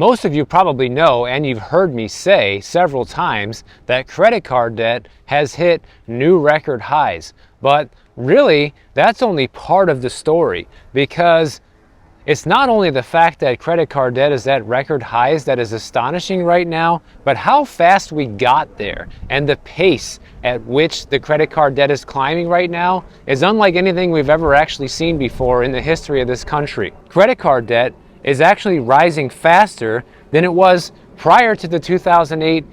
Most of you probably know, and you've heard me say several times, that credit card debt has hit new record highs. But really, that's only part of the story, because it's not only the fact that credit card debt is at record highs that is astonishing right now, but how fast we got there and the pace at which the credit card debt is climbing right now is unlike anything we've ever actually seen before in the history of this country. Credit card debt is actually rising faster than it was prior to the 2008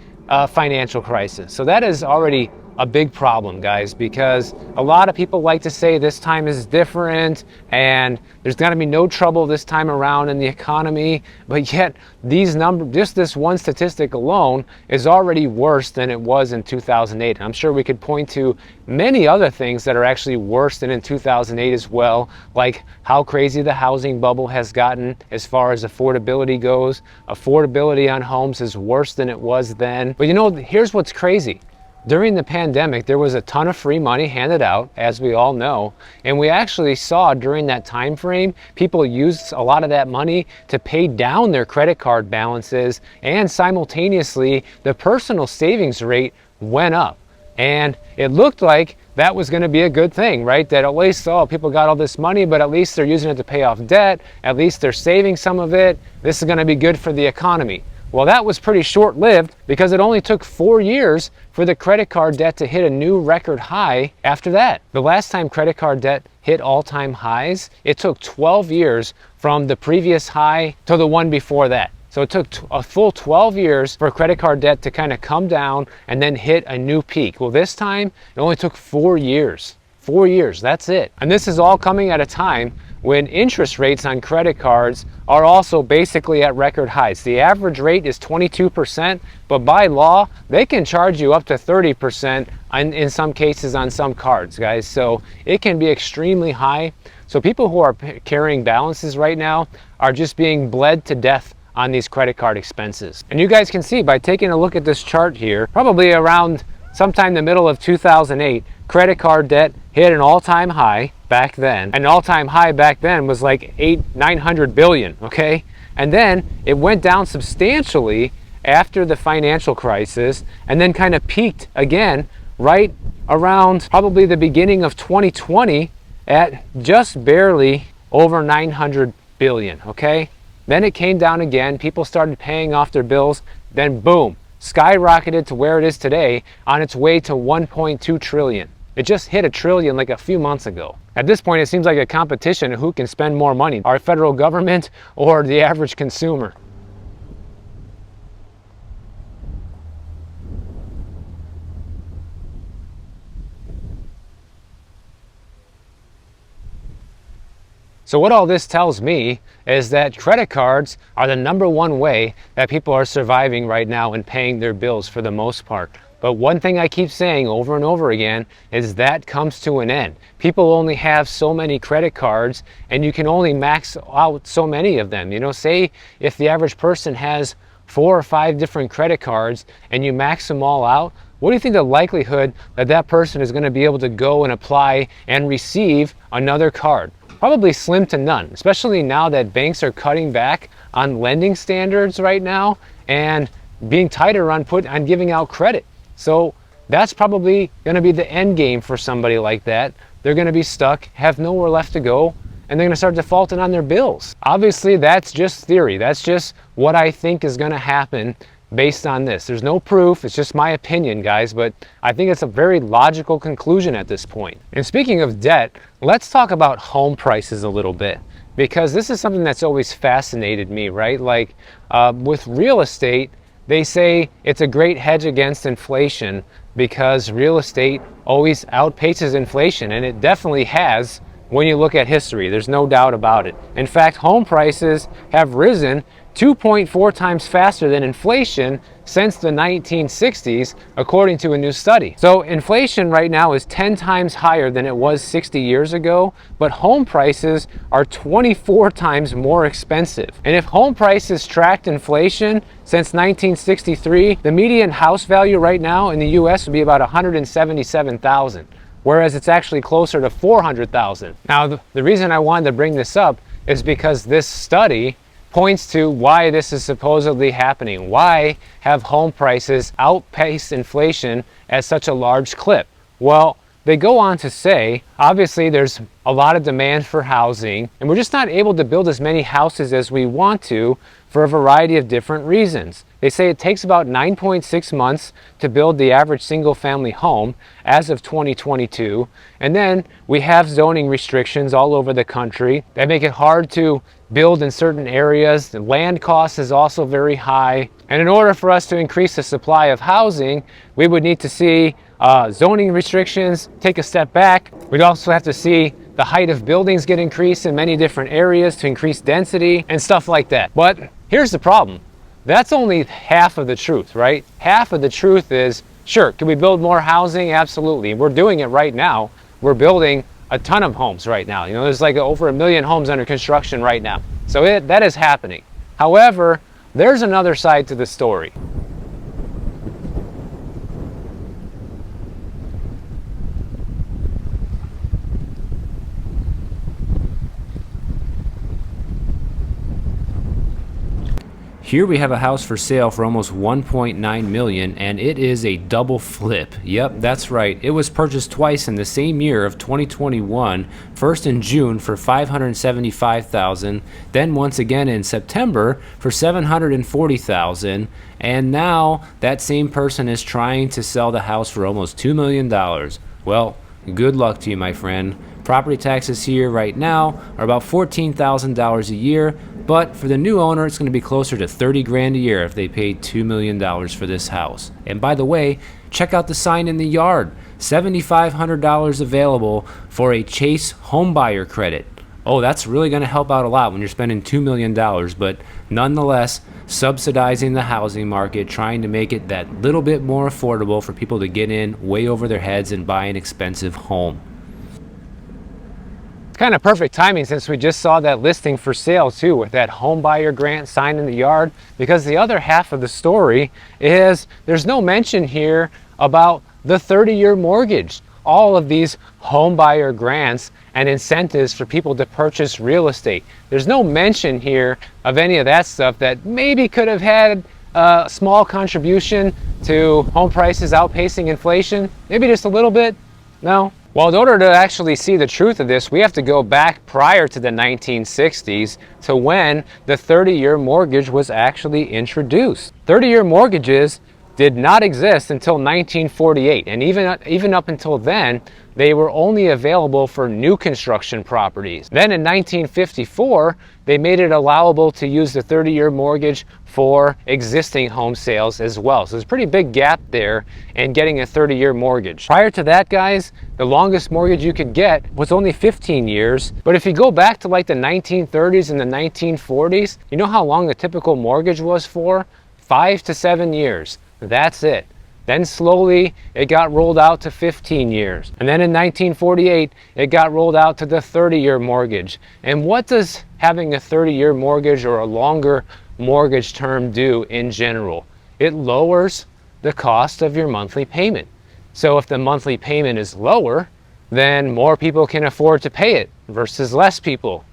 financial crisis. So that is already a big problem, guys, because a lot of people like to say this time is different and there's going to be no trouble this time around in the economy, but yet these numbers, just this one statistic alone, is already worse than it was in 2008. And I'm sure we could point to many other things that are actually worse than in 2008 as well, like how crazy the housing bubble has gotten as far as affordability goes. Affordability on homes is worse than it was then. But you know, here's what's crazy. During the pandemic, there was a ton of free money handed out, as we all know, and we actually saw during that time frame, people used a lot of that money to pay down their credit card balances, and simultaneously, the personal savings rate went up. And it looked like that was going to be a good thing, right? That at least, oh, people got all this money, but at least they're using it to pay off debt, at least they're saving some of it, this is going to be good for the economy. Well, that was pretty short-lived because it only took 4 years for the credit card debt to hit a new record high after that. The last time credit card debt hit all-time highs, it took 12 years from the previous high to the one before that. So it took a full 12 years for credit card debt to kind of come down and then hit a new peak. Well, this time, it only took 4 years. 4 years, that's it. And this is all coming at a time when interest rates on credit cards are also basically at record highs. The average rate is 22%, but by law, they can charge you up to 30% in some cases on some cards, guys. So it can be extremely high. So people who are carrying balances right now are just being bled to death on these credit card expenses. And you guys can see by taking a look at this chart here, probably around sometime in the middle of 2008, credit card debt hit an all-time high back then. An all-time high back then was like 900 billion, okay? And then it went down substantially after the financial crisis and then kind of peaked again right around probably the beginning of 2020 at just barely over 900 billion, okay? Then it came down again, people started paying off their bills, then boom, skyrocketed to where it is today on its way to 1.2 trillion. It just hit $1 trillion like a few months ago. At this point, it seems like a competition of who can spend more money, our federal government or the average consumer. So what all this tells me is that credit cards are the #1 way that people are surviving right now and paying their bills for the most part. But one thing I keep saying over and over again is that comes to an end. People only have so many credit cards and you can only max out so many of them. You know, say if the average person has 4 or 5 different credit cards and you max them all out, what do you think the likelihood that that person is going to be able to go and apply and receive another card? Probably slim to none, especially now that banks are cutting back on lending standards right now and being tighter on giving out credit. So that's probably going to be the end game for somebody like that. They're going to be stuck, have nowhere left to go, and they're going to start defaulting on their bills. Obviously, that's just theory. That's just what I think is going to happen based on this. There's no proof. It's just my opinion, guys, but I think it's a very logical conclusion at this point. And speaking of debt, let's talk about home prices a little bit, because this is something that's always fascinated me, right? Like with real estate, they say it's a great hedge against inflation because real estate always outpaces inflation, and it definitely has when you look at history. There's no doubt about it. In fact, home prices have risen 2.4 times faster than inflation since the 1960s, according to a new study. So inflation right now is 10 times higher than it was 60 years ago, but home prices are 24 times more expensive. And if home prices tracked inflation since 1963, the median house value right now in the US would be about $177,000. Whereas it's actually closer to $400,000. Now, the reason I wanted to bring this up is because this study points to why this is supposedly happening. Why have home prices outpaced inflation at such a large clip? Well, they go on to say, obviously there's a lot of demand for housing, and we're just not able to build as many houses as we want to for a variety of different reasons. They say it takes about 9.6 months to build the average single family home as of 2022. And then we have zoning restrictions all over the country that make it hard to build in certain areas. The land cost is also very high. And in order for us to increase the supply of housing, we would need to see zoning restrictions take a step back. We'd also have to see the height of buildings get increased in many different areas to increase density and stuff like that. But here's the problem. That's only half of the truth, right? Half of the truth is, sure, can we build more housing? Absolutely. We're doing it right now. We're building a ton of homes right now. You know, there's like over 1 million homes under construction right now. So that is happening. However, there's another side to the story. Here we have a house for sale for almost 1.9 million, and it is a double flip. Yep, that's right. It was purchased twice in the same year of 2021, first in June for $575,000, then once again in September for $740,000, and now that same person is trying to sell the house for almost $2 million. Well, good luck to you, my friend. Property taxes here right now are about $14,000 a year, but for the new owner, it's going to be closer to 30 grand a year if they paid $2 million for this house. And by the way, check out the sign in the yard. $7,500 available for a Chase homebuyer credit. Oh, that's really going to help out a lot when you're spending $2 million, but nonetheless, subsidizing the housing market, trying to make it that little bit more affordable for people to get in way over their heads and buy an expensive home. Kind of perfect timing since we just saw that listing for sale too, with that home buyer grant sign in the yard, because the other half of the story is there's no mention here about the 30-year mortgage. All of these home buyer grants and incentives for people to purchase real estate. There's no mention here of any of that stuff that maybe could have had a small contribution to home prices outpacing inflation. Maybe just a little bit. No. Well, in order to actually see the truth of this, we have to go back prior to the 1960s to when the 30-year mortgage was actually introduced. 30-year mortgages did not exist until 1948, and even up until then, they were only available for new construction properties. Then in 1954, they made it allowable to use the 30-year mortgage for existing home sales as well. So there's a pretty big gap there in getting a 30-year mortgage. Prior to that, guys, the longest mortgage you could get was only 15 years. But if you go back to like the 1930s and the 1940s, you know how long the typical mortgage was for? 5 to 7 years. That's it. Then slowly it got rolled out to 15 years. And then in 1948, it got rolled out to the 30-year mortgage. And what does having a 30-year mortgage or a longer mortgage term do in general? It lowers the cost of your monthly payment. So if the monthly payment is lower, then more people can afford to pay it versus less people.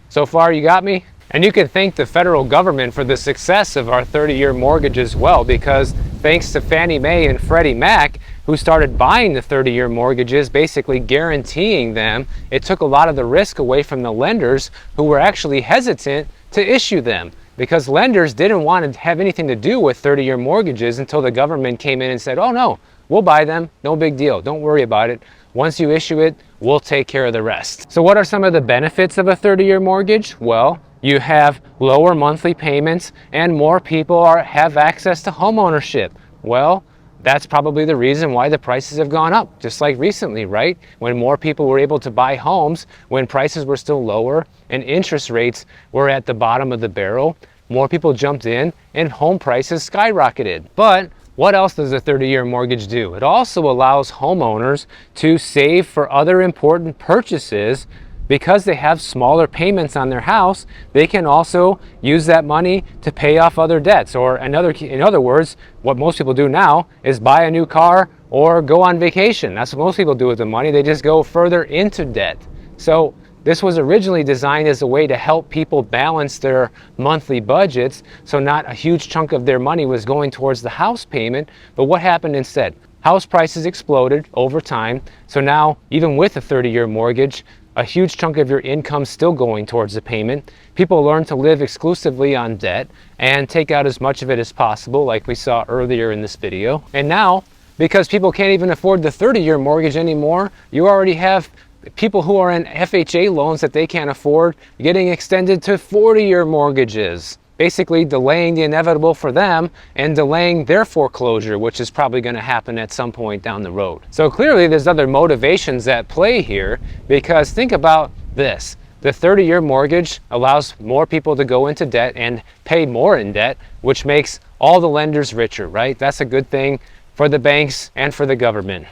So far, you got me? And you can thank the federal government for the success of our 30-year mortgage as well, because thanks to Fannie Mae and Freddie Mac, who started buying the 30-year mortgages, basically guaranteeing them, it took a lot of the risk away from the lenders who were actually hesitant to issue them, because lenders didn't want to have anything to do with 30-year mortgages until the government came in and said, oh no, we'll buy them, no big deal, don't worry about it. Once you issue it, we'll take care of the rest. So what are some of the benefits of a 30-year mortgage? Well, you have lower monthly payments and more people have access to home ownership. Well, that's probably the reason why the prices have gone up, just like recently, right? When more people were able to buy homes, when prices were still lower and interest rates were at the bottom of the barrel, more people jumped in and home prices skyrocketed. But what else does a 30-year mortgage do? It also allows homeowners to save for other important purchases. Because they have smaller payments on their house, they can also use that money to pay off other debts. Or in other words, what most people do now is buy a new car or go on vacation. That's what most people do with the money. They just go further into debt. So This was originally designed as a way to help people balance their monthly budgets, so not a huge chunk of their money was going towards the house payment. But what happened instead? House prices exploded over time, so now even with a 30-year mortgage, a huge chunk of your income still going towards the payment. People learn to live exclusively on debt and take out as much of it as possible, like we saw earlier in this video. And now, because people can't even afford the 30-year mortgage anymore, you already have people who are in FHA loans that they can't afford getting extended to 40-year mortgages, basically delaying the inevitable for them and delaying their foreclosure, which is probably going to happen at some point down the road. So clearly there's other motivations at play here, because think about this. The 30-year mortgage allows more people to go into debt and pay more in debt, which makes all the lenders richer, right? That's a good thing for the banks and for the government.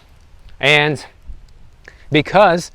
And because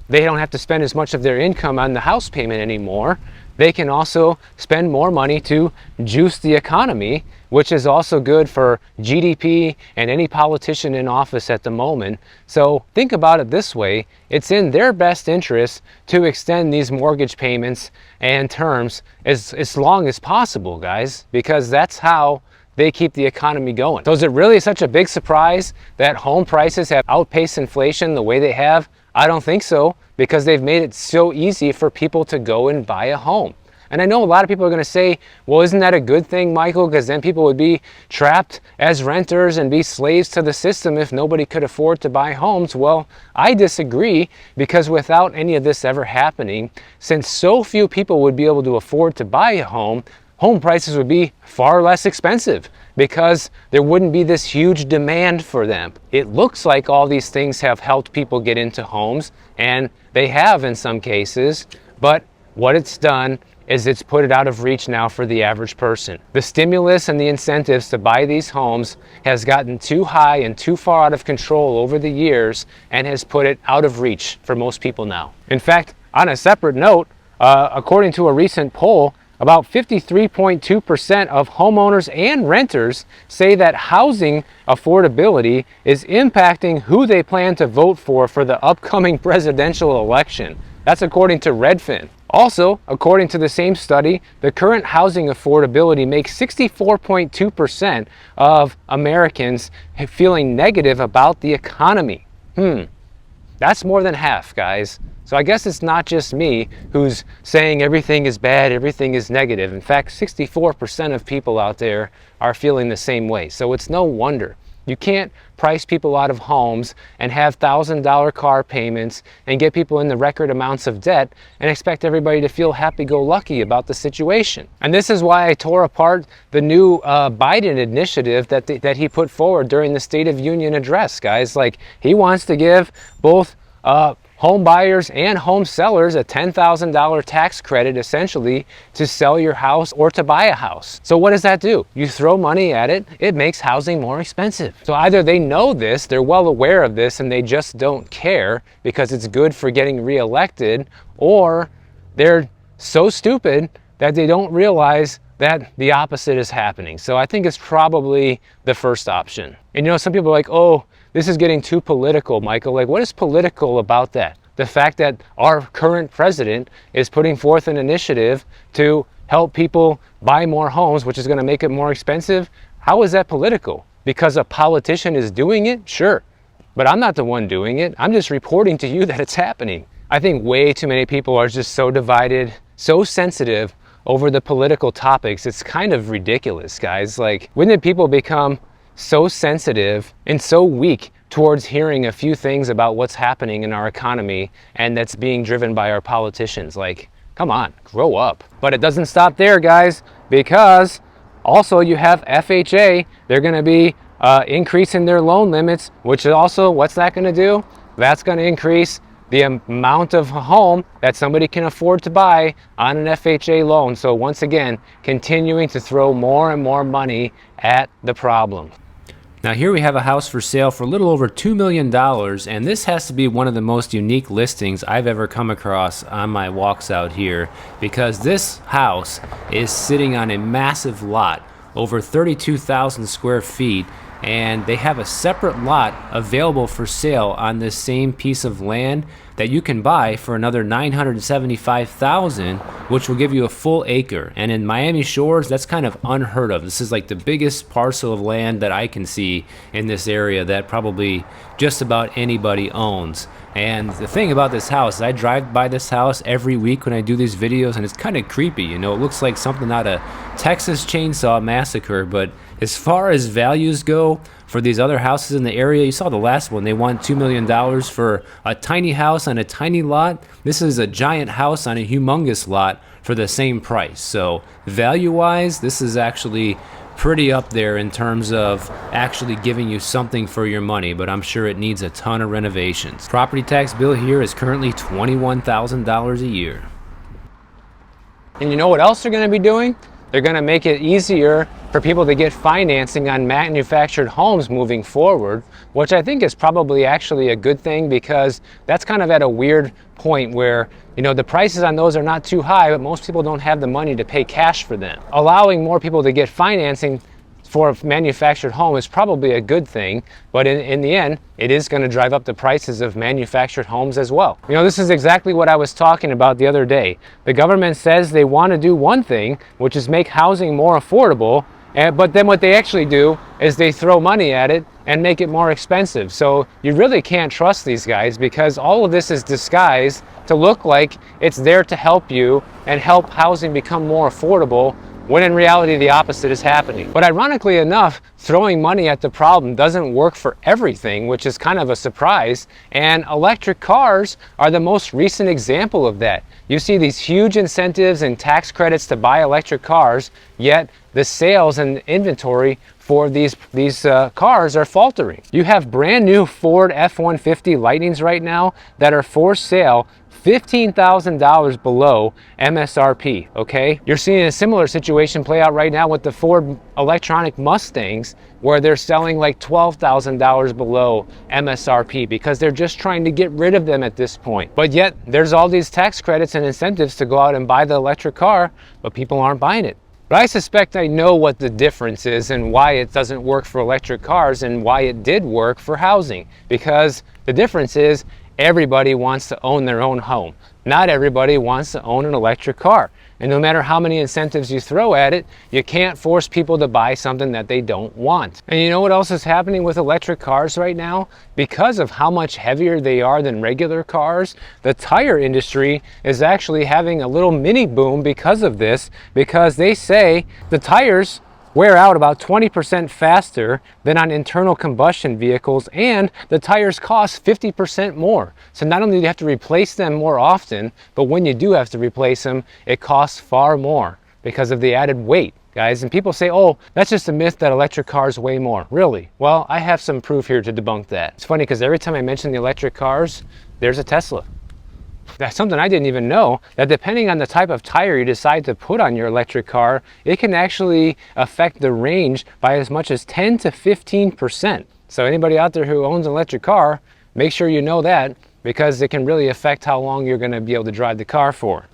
they don't have to spend as much of their income on the house payment anymore, they can also spend more money to juice the economy, which is also good for GDP and any politician in office at the moment. So think about it this way. It's in their best interest to extend these mortgage payments and terms as long as possible, guys, because that's how they keep the economy going. So is it really such a big surprise that home prices have outpaced inflation the way they have? I don't think so, because they've made it so easy for people to go and buy a home. And I know a lot of people are going to say, well, isn't that a good thing, Michael? Because then people would be trapped as renters and be slaves to the system if nobody could afford to buy homes. Well, I disagree, because without any of this ever happening, since so few people would be able to afford to buy a home, home prices would be far less expensive because there wouldn't be this huge demand for them. It looks like all these things have helped people get into homes, and they have in some cases, but what it's done is it's put it out of reach now for the average person. The stimulus and the incentives to buy these homes has gotten too high and too far out of control over the years and has put it out of reach for most people now. In fact, on a separate note, according to a recent poll, about 53.2% of homeowners and renters say that housing affordability is impacting who they plan to vote for the upcoming presidential election. That's according to Redfin. Also, according to the same study, the current housing affordability makes 64.2% of Americans feeling negative about the economy. That's more than half, guys. So I guess it's not just me who's saying everything is bad, everything is negative. In fact, 64% of people out there are feeling the same way. So it's no wonder. You can't price people out of homes and have $1,000 car payments and get people in the record amounts of debt and expect everybody to feel happy-go-lucky about the situation. And this is why I tore apart the new Biden initiative that he put forward during the State of Union address, guys. Like, he wants to give both home buyers and home sellers a $10,000 tax credit, essentially, to sell your house or to buy a house. So what does that do? You throw money at it, it makes housing more expensive. So either they know this, they're well aware of this, and they just don't care because it's good for getting reelected, or they're so stupid that they don't realize that the opposite is happening. So I think it's probably the first option. And you know, some people are like, oh, this is getting too political, Michael. Like, what is political about that? The fact that our current president is putting forth an initiative to help people buy more homes, which is going to make it more expensive. How is that political? Because a politician is doing it? Sure. But I'm not the one doing it. I'm just reporting to you that it's happening. I think way too many people are just so divided, so sensitive over the political topics. It's kind of ridiculous, guys. Like, when did people become so sensitive and so weak towards hearing a few things about what's happening in our economy and that's being driven by our politicians? Like, come on, grow up. But it doesn't stop there, guys, because also you have FHA. They're going to be increasing their loan limits, which is also, what's that going to do? That's going to increase the amount of home that somebody can afford to buy on an FHA loan. So once again, continuing to throw more and more money at the problem. Now here we have a house for sale for a little over $2 million, and this has to be one of the most unique listings I've ever come across on my walks out here, because this house is sitting on a massive lot, over 32,000 square feet, and they have a separate lot available for sale on this same piece of land that you can buy for another $975,000, which will give you a full acre. And in Miami Shores, that's kind of unheard of. This is like the biggest parcel of land that I can see in this area that probably just about anybody owns. And the thing about this house is I drive by this house every week when I do these videos, and it's kind of creepy. You know, it looks like something out of Texas Chainsaw Massacre. But as far as values go for these other houses in the area, you saw the last one. They want $2 million for a tiny house on a tiny lot. This is a giant house on a humongous lot for the same price. So value-wise, this is actually pretty up there in terms of actually giving you something for your money, but I'm sure it needs a ton of renovations. Property tax bill here is currently $21,000 a year. And you know what else they're going to be doing? They're going to make it easier for people to get financing on manufactured homes moving forward, which I think is probably actually a good thing, because that's kind of at a weird point where, you know, the prices on those are not too high, but most people don't have the money to pay cash for them. Allowing more people to get financing for a manufactured home is probably a good thing, but in the end, it is going to drive up the prices of manufactured homes as well. You know, this is exactly what I was talking about the other day. The government says they want to do one thing, which is make housing more affordable, but then what they actually do is they throw money at it and make it more expensive. So you really can't trust these guys, because all of this is disguised to look like it's there to help you and help housing become more affordable, when in reality the opposite is happening. But ironically enough, throwing money at the problem doesn't work for everything, which is kind of a surprise, and electric cars are the most recent example of that. You see these huge incentives and tax credits to buy electric cars, yet the sales and inventory for these cars are faltering. You have brand new Ford F-150 Lightnings right now that are for sale $15,000 below MSRP, okay? You're seeing a similar situation play out right now with the Ford electronic Mustangs, where they're selling like $12,000 below MSRP because they're just trying to get rid of them at this point. But yet there's all these tax credits and incentives to go out and buy the electric car, but people aren't buying it. But I suspect I know what the difference is and why it doesn't work for electric cars and why it did work for housing. Because the difference is everybody wants to own their own home. Not everybody wants to own an electric car. And no matter how many incentives you throw at it, you can't force people to buy something that they don't want. And you know what else is happening with electric cars right now? Because of how much heavier they are than regular cars, the tire industry is actually having a little mini boom because of this, because they say the tires wear out about 20% faster than on internal combustion vehicles, and the tires cost 50% more. So not only do you have to replace them more often, but when you do have to replace them, it costs far more because of the added weight, guys. And people say, oh, that's just a myth that electric cars weigh more. Really? Well, I have some proof here to debunk that. It's funny because every time I mention the electric cars, there's a Tesla. That's something I didn't even know, that depending on the type of tire you decide to put on your electric car, it can actually affect the range by as much as 10 to 15%. So anybody out there who owns an electric car, make sure you know that, because it can really affect how long you're going to be able to drive the car for.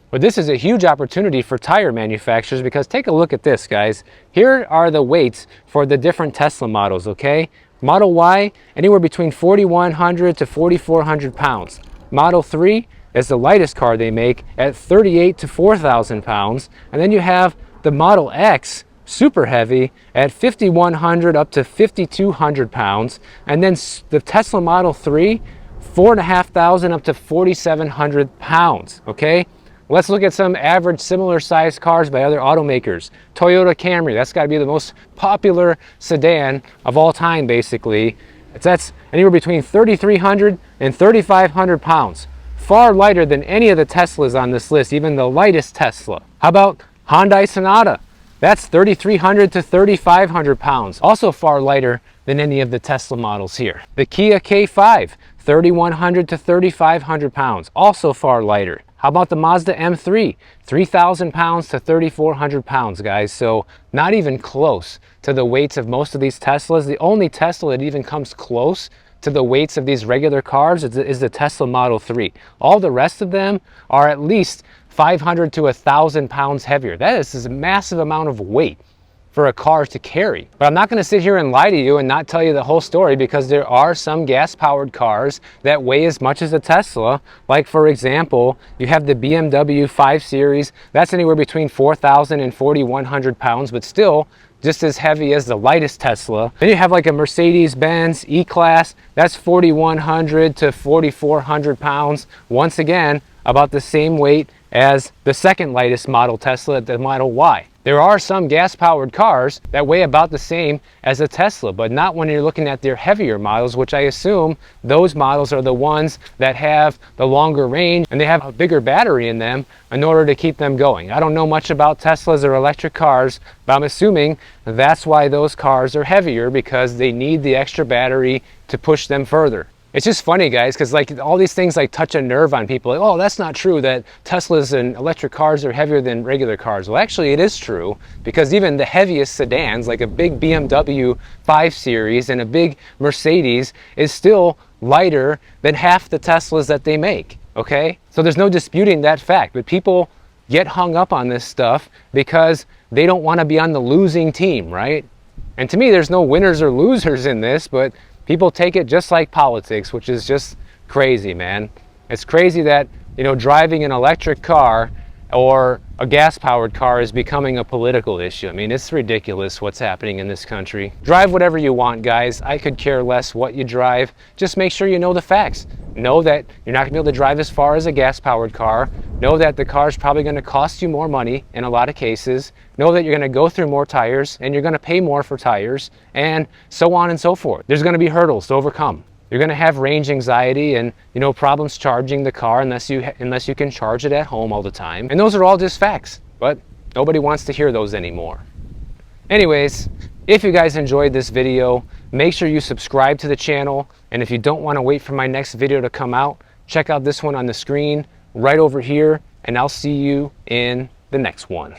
But this is a huge opportunity for tire manufacturers, because take a look at this, guys. Here are the weights for the different Tesla models, okay? Model Y, anywhere between 4,100 to 4,400 pounds. Model 3 is the lightest car they make at 38 to 4,000 pounds. And then you have the Model X, super heavy, at 5,100 up to 5,200 pounds. And then the Tesla Model 3, 4,500 up to 4,700 pounds, okay? Let's look at some average similar sized cars by other automakers. Toyota Camry, that's got to be the most popular sedan of all time, basically. That's anywhere between 3,300 and 3,500 pounds. Far lighter than any of the Teslas on this list, even the lightest Tesla. How about Hyundai Sonata? That's 3,300 to 3,500 pounds. Also far lighter than any of the Tesla models here. The Kia K5, 3,100 to 3,500 pounds. Also far lighter. How about the Mazda M3? 3,000 pounds to 3,400 pounds, guys. So not even close to the weights of most of these Teslas. The only Tesla that even comes close to the weights of these regular cars is the Tesla Model 3. All the rest of them are at least 500 to 1,000 pounds heavier. That is a massive amount of weight for a car to carry. But I'm not going to sit here and lie to you and not tell you the whole story, because there are some gas-powered cars that weigh as much as a Tesla. Like, for example, you have the BMW 5 Series. That's anywhere between 4,000 and 4,100 pounds, but still just as heavy as the lightest Tesla. Then you have like a Mercedes-Benz E-Class. That's 4,100 to 4,400 pounds. Once again, about the same weight as the second lightest model Tesla, the Model Y. There are some gas-powered cars that weigh about the same as a Tesla, but not when you're looking at their heavier models, which I assume those models are the ones that have the longer range and they have a bigger battery in them in order to keep them going. I don't know much about Teslas or electric cars, but I'm assuming that's why those cars are heavier, because they need the extra battery to push them further. It's just funny, guys, because like all these things like touch a nerve on people. Like, oh, that's not true that Teslas and electric cars are heavier than regular cars. Well, actually it is true, because even the heaviest sedans, like a big BMW 5 Series and a big Mercedes, is still lighter than half the Teslas that they make, okay? So there's no disputing that fact, but people get hung up on this stuff because they don't want to be on the losing team, right? And to me, there's no winners or losers in this, but people take it just like politics, which is just crazy, man. It's crazy that, you know, driving an electric car or a gas-powered car is becoming a political issue. I mean, it's ridiculous what's happening in this country. Drive whatever you want, guys. I could care less what you drive. Just make sure you know the facts. Know that you're not gonna be able to drive as far as a gas-powered car. Know that the car is probably gonna cost you more money in a lot of cases. Know that you're gonna go through more tires and you're gonna pay more for tires, and so on and so forth. There's gonna be hurdles to overcome. You're gonna have range anxiety and, you know, problems charging the car unless you can charge it at home all the time. And those are all just facts, but nobody wants to hear those anymore. Anyways, if you guys enjoyed this video, make sure you subscribe to the channel. And if you don't want to wait for my next video to come out, check out this one on the screen right over here, and I'll see you in the next one.